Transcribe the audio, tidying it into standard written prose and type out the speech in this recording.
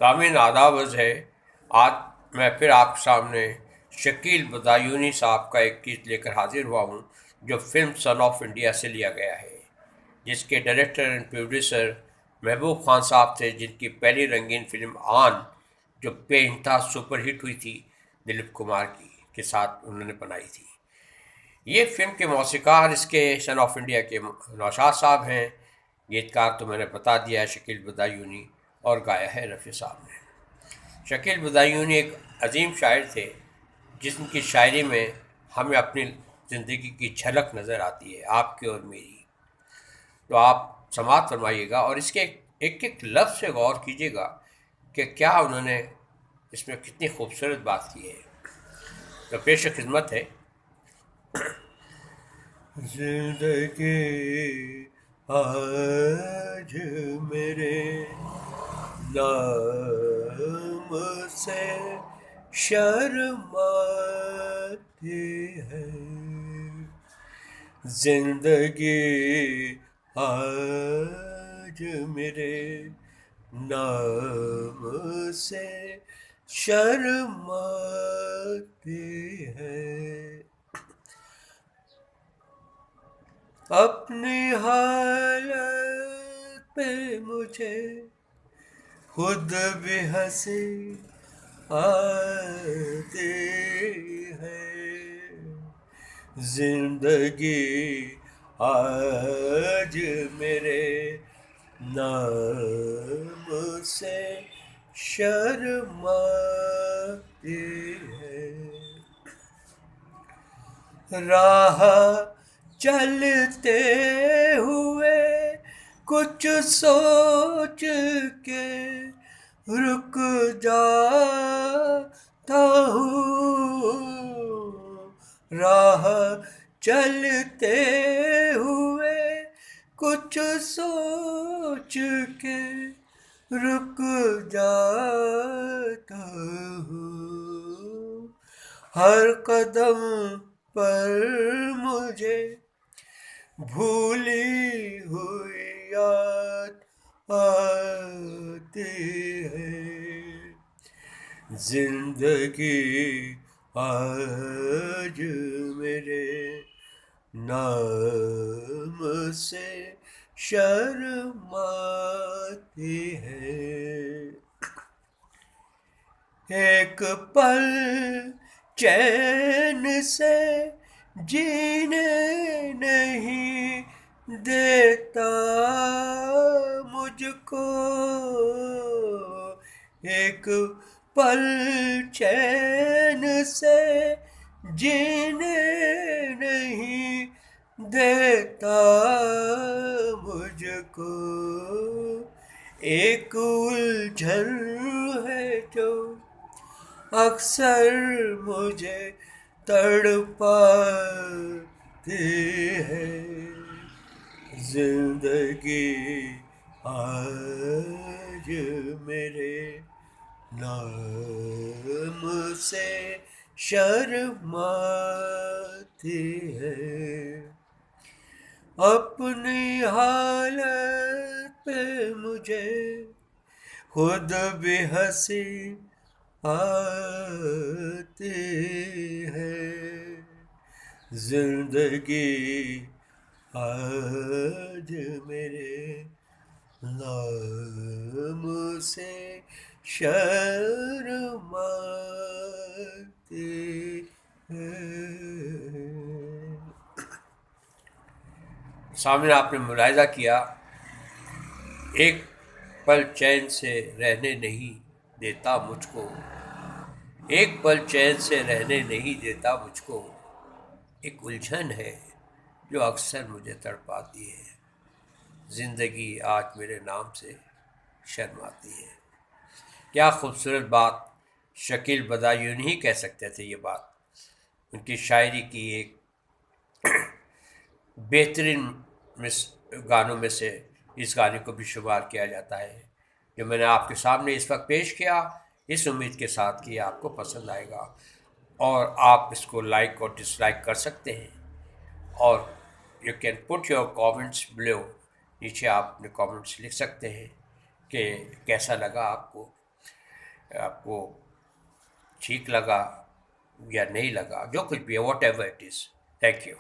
सामीन आदाब अर्ज़ है। आज मैं फिर आपके सामने शकील बदायूनी साहब का एक गीत लेकर हाजिर हुआ हूँ, जो फिल्म सन ऑफ इंडिया से लिया गया है, जिसके director and producer Mehboob Khan साहब थे, जिनकी पहली रंगीन फिल्म आन, जो बेइंतहा सुपरहिट हुई थी, दिलीप कुमार की के साथ उन्होंने बनाई थी। ये फिल्म के मौसीकार इसके सन ऑफ इंडिया के नौशाद साहब हैं। गीतकार तो मैंने बता दिया है, शकील बदायूनी, और गाया है रफ़ी साहब ने। शकील बदायूनी एक अजीम शायर थे, जिनकी शायरी में हमें अपनी ज़िंदगी की झलक नज़र आती है, आपकी और मेरी। तो आप समाअत फरमाइएगा और इसके एक एक लफ्ज़ से गौर कीजिएगा कि क्या उन्होंने इसमें कितनी खूबसूरत बात की है। तो पेश खिदमत है। जिंदगी आज मेरे नाम से शर्माती है, जिंदगी आज मेरे नाम से शर्माती है। अपनी हालत पे मुझे खुद भी हंसी आती है, जिंदगी आज मेरे नाम से शर्माती है। राह चलते हुए कुछ सोच के रुक जाता हूँ, राह चलते हुए कुछ सोच के रुक जाता हूँ। हर कदम पर मुझे भूली हुई याद आती है, जिंदगी आज मेरे नाम से शर्माती है। एक पल चैन से जीने नहीं देता मुझको, एक पल चैन से जीने नहीं देता मुझको। एक उलझन है जो अक्सर मुझे तड़पाती है, जिंदगी आज मेरे नाम से शर्माती है। अपनी हालत पे मुझे खुद भी हंसी आती है, जिंदगी आज मेरे नाम से शर्माती है। सामने आपने मुलाहिजा किया, एक पल चैन से रहने नहीं देता मुझको, एक पल चैन से रहने नहीं देता मुझको, एक उलझन है जो अक्सर मुझे तड़पाती है, ज़िंदगी आज मेरे नाम से शर्माती है। क्या खूबसूरत बात! शकील बदायूनी ही कह सकते थे ये बात। उनकी शायरी की एक बेहतरीन गानों में से इस गाने को भी शुमार किया जाता है, जो मैंने आपके सामने इस वक्त पेश किया, इस उम्मीद के साथ कि आपको पसंद आएगा और आप इसको लाइक और डिसलाइक कर सकते हैं। और you can put your comments below, नीचे आप अपने कमेंट्स लिख सकते हैं कि कैसा लगा आपको। आपको ठीक लगा या नहीं लगा, जो कुछ भी है, what ever it is. Thank you.